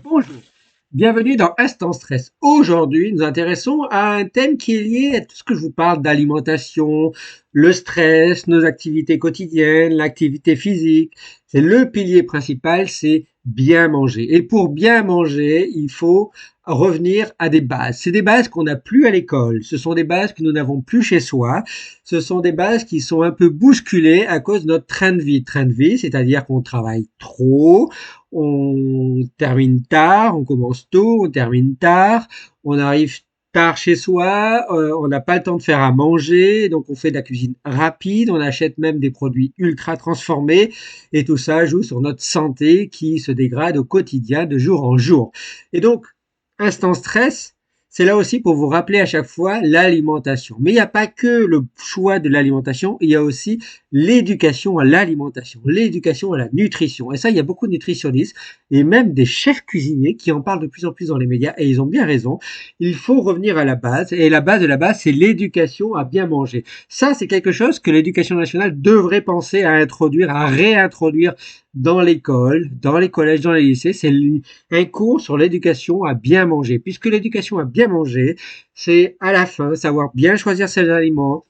Bonjour, bienvenue dans Instant Stress. Aujourd'hui, nous nous intéressons à un thème qui est lié à tout ce que je vous parle d'alimentation, le stress, nos activités quotidiennes, l'activité physique. C'est le pilier principal, c'est bien manger. Et pour bien manger, il faut revenir à des bases. C'est des bases qu'on n'a plus à l'école. Ce sont des bases que nous n'avons plus chez soi. Ce sont des bases qui sont un peu bousculées à cause de notre train de vie. Train de vie, c'est-à-dire qu'on travaille trop, on termine tard, on commence tôt, on termine tard, on arrive tard chez soi, on n'a pas le temps de faire à manger, donc on fait de la cuisine rapide, on achète même des produits ultra transformés, et tout ça joue sur notre santé qui se dégrade au quotidien de jour en jour. Et donc, instant stress, c'est là aussi pour vous rappeler à chaque fois l'alimentation. Mais il n'y a pas que le choix de l'alimentation, il y a aussi l'éducation à l'alimentation, l'éducation à la nutrition. Et ça, il y a beaucoup de nutritionnistes et même des chefs cuisiniers qui en parlent de plus en plus dans les médias et ils ont bien raison. Il faut revenir à la base et la base de la base, c'est l'éducation à bien manger. Ça, c'est quelque chose que l'éducation nationale devrait penser à introduire, à réintroduire dans l'école, dans les collèges, dans les lycées. C'est un cours sur l'éducation à bien manger, puisque l'éducation à bien manger, c'est à la fin savoir bien choisir ses aliments,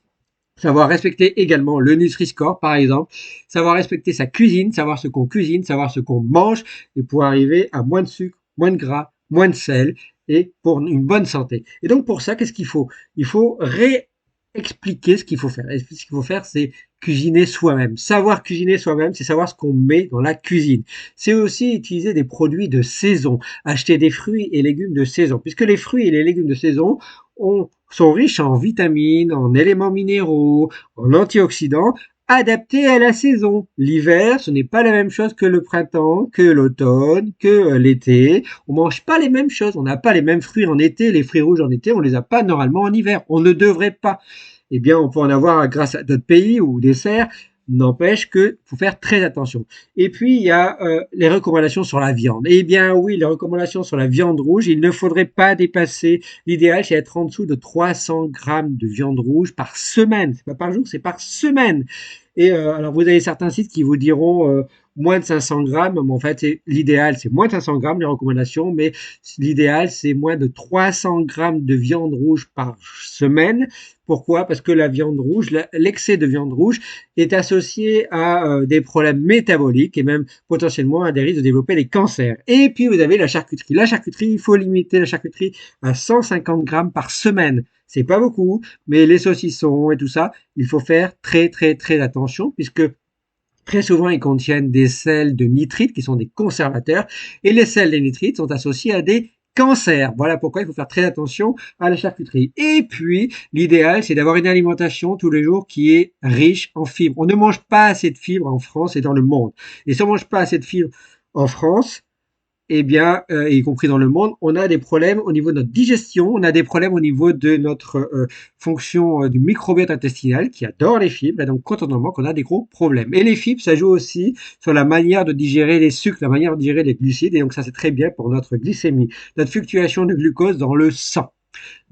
savoir respecter également le Nutri-Score, par exemple, savoir respecter sa cuisine, savoir ce qu'on cuisine, savoir ce qu'on mange, et pour arriver à moins de sucre, moins de gras, moins de sel, et pour une bonne santé. Et donc pour ça, qu'est-ce qu'il faut? Il faut réexpliquer ce qu'il faut faire. Et ce qu'il faut faire, c'est cuisiner soi-même. Savoir cuisiner soi-même, c'est savoir ce qu'on met dans la cuisine. C'est aussi utiliser des produits de saison, acheter des fruits et légumes de saison, puisque les fruits et les légumes de saison sont riches en vitamines, en éléments minéraux, en antioxydants, adaptés à la saison. L'hiver, ce n'est pas la même chose que le printemps, que l'automne, que l'été. On mange pas les mêmes choses. On n'a pas les mêmes fruits en été. Les fruits rouges en été, on les a pas normalement en hiver. On ne devrait pas. Eh bien, on peut en avoir grâce à d'autres pays ou des serres. N'empêche que faut faire très attention. Et puis il y a les recommandations sur la viande. Eh bien oui, les recommandations sur la viande rouge, il ne faudrait pas dépasser. L'idéal, c'est d'être en dessous de 300 grammes de viande rouge par semaine. C'est pas par jour, c'est par semaine. Et alors vous avez certains sites qui vous diront moins de 500 grammes, mais en fait l'idéal c'est moins de 500 grammes les recommandations, mais l'idéal c'est moins de 300 grammes de viande rouge par semaine. Pourquoi? Parce que la viande rouge, l'excès de viande rouge est associé à des problèmes métaboliques et même potentiellement à des risques de développer des cancers. Et puis vous avez la charcuterie. La charcuterie, il faut limiter la charcuterie à 150 grammes par semaine. C'est pas beaucoup, mais les saucissons et tout ça, il faut faire très très très attention puisque très souvent, ils contiennent des sels de nitrite qui sont des conservateurs et les sels des nitrites sont associés à des cancers. Voilà pourquoi il faut faire très attention à la charcuterie. Et puis, l'idéal, c'est d'avoir une alimentation tous les jours qui est riche en fibres. On ne mange pas assez de fibres en France et dans le monde. Et si on ne mange pas assez de fibres en France, eh bien, y compris dans le monde, on a des problèmes au niveau de notre digestion, on a des problèmes au niveau de notre fonction du microbiote intestinal qui adore les fibres, et donc quand on en manque, on a des gros problèmes. Et les fibres, ça joue aussi sur la manière de digérer les sucres, la manière de digérer les glucides, et donc ça c'est très bien pour notre glycémie, notre fluctuation de glucose dans le sang.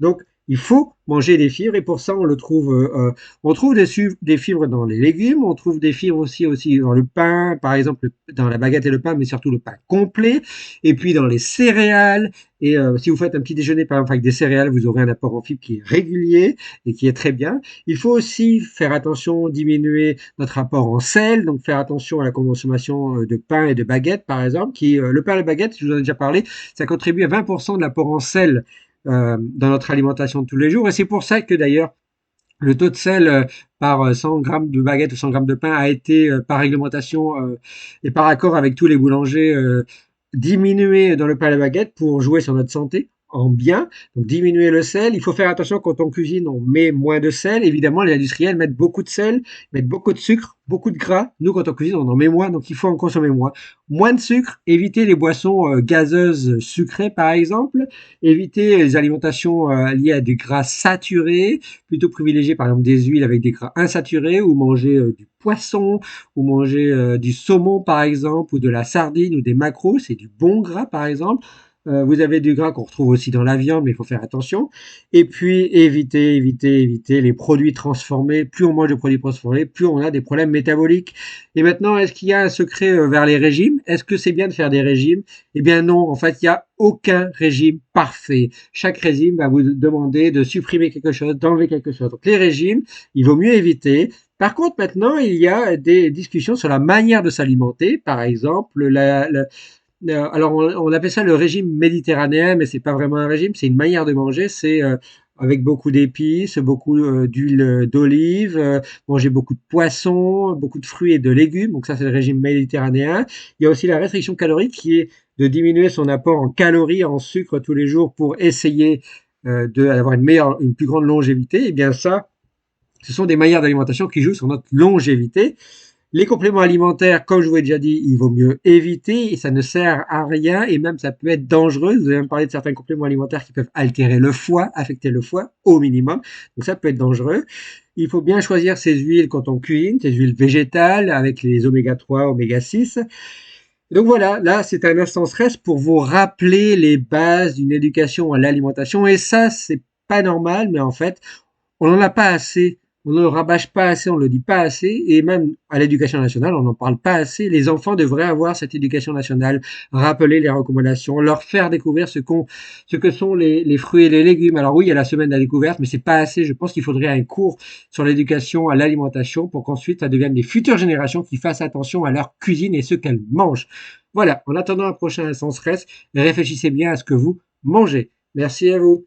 Donc, il faut manger des fibres et pour ça, on trouve des fibres dans les légumes, on trouve des fibres aussi dans le pain, par exemple dans la baguette et le pain, mais surtout le pain complet, et puis dans les céréales. Et si vous faites un petit déjeuner par exemple avec des céréales, vous aurez un apport en fibres qui est régulier et qui est très bien. Il faut aussi faire attention, diminuer notre apport en sel, donc faire attention à la consommation de pain et de baguette, par exemple. Le pain et la baguette, je vous en ai déjà parlé, ça contribue à 20% de l'apport en sel dans notre alimentation de tous les jours. Et c'est pour ça que d'ailleurs, le taux de sel par 100 grammes de baguette ou 100 grammes de pain a été, par réglementation et par accord avec tous les boulangers, diminué dans le pain et la baguette pour jouer sur notre santé en bien. Donc diminuer le sel. Il faut faire attention quand on cuisine, on met moins de sel. Évidemment, les industriels mettent beaucoup de sel, mettent beaucoup de sucre, beaucoup de gras. Nous, quand on cuisine, on en met moins, donc il faut en consommer moins. Moins de sucre, éviter les boissons gazeuses sucrées, par exemple. Éviter les alimentations liées à du gras saturé. Plutôt privilégier, par exemple, des huiles avec des gras insaturés ou manger du poisson ou manger du saumon, par exemple, ou de la sardine ou des maquereaux. C'est du bon gras, par exemple. Vous avez du gras qu'on retrouve aussi dans la viande, mais il faut faire attention. Et puis, éviter les produits transformés. Plus on mange de produits transformés, plus on a des problèmes métaboliques. Et maintenant, est-ce qu'il y a un secret vers les régimes? Est-ce que c'est bien de faire des régimes? Eh bien non, en fait, il n'y a aucun régime parfait. Chaque régime va vous demander de supprimer quelque chose, d'enlever quelque chose. Donc les régimes, il vaut mieux éviter. Par contre, maintenant, il y a des discussions sur la manière de s'alimenter. Par exemple, alors on appelle ça le régime méditerranéen, mais c'est pas vraiment un régime, c'est une manière de manger. C'est avec beaucoup d'épices, beaucoup d'huile d'olive, manger beaucoup de poissons, beaucoup de fruits et de légumes. Donc ça, c'est le régime méditerranéen. Il y a aussi la restriction calorique qui est de diminuer son apport en calories, en sucre tous les jours pour essayer d'avoir une plus grande longévité. Et bien ça, ce sont des manières d'alimentation qui jouent sur notre longévité. Les compléments alimentaires, comme je vous l'ai déjà dit, il vaut mieux éviter et ça ne sert à rien et même ça peut être dangereux. Vous avez même parlé de certains compléments alimentaires qui peuvent altérer le foie, affecter le foie au minimum. Donc ça peut être dangereux. Il faut bien choisir ses huiles quand on cuisine, ses huiles végétales avec les oméga 3, oméga 6. Donc voilà, là c'est un instant stress pour vous rappeler les bases d'une éducation à l'alimentation et ça c'est pas normal, mais en fait on n'en a pas assez, on ne le rabâche pas assez, on ne le dit pas assez, et même à l'éducation nationale, on n'en parle pas assez. Les enfants devraient avoir cette éducation nationale, rappeler les recommandations, leur faire découvrir ce que sont les fruits et les légumes. Alors oui, il y a la semaine de la découverte, mais c'est pas assez. Je pense qu'il faudrait un cours sur l'éducation à l'alimentation pour qu'ensuite ça devienne des futures générations qui fassent attention à leur cuisine et ce qu'elles mangent. Voilà, en attendant un prochain sans stress, réfléchissez bien à ce que vous mangez. Merci à vous.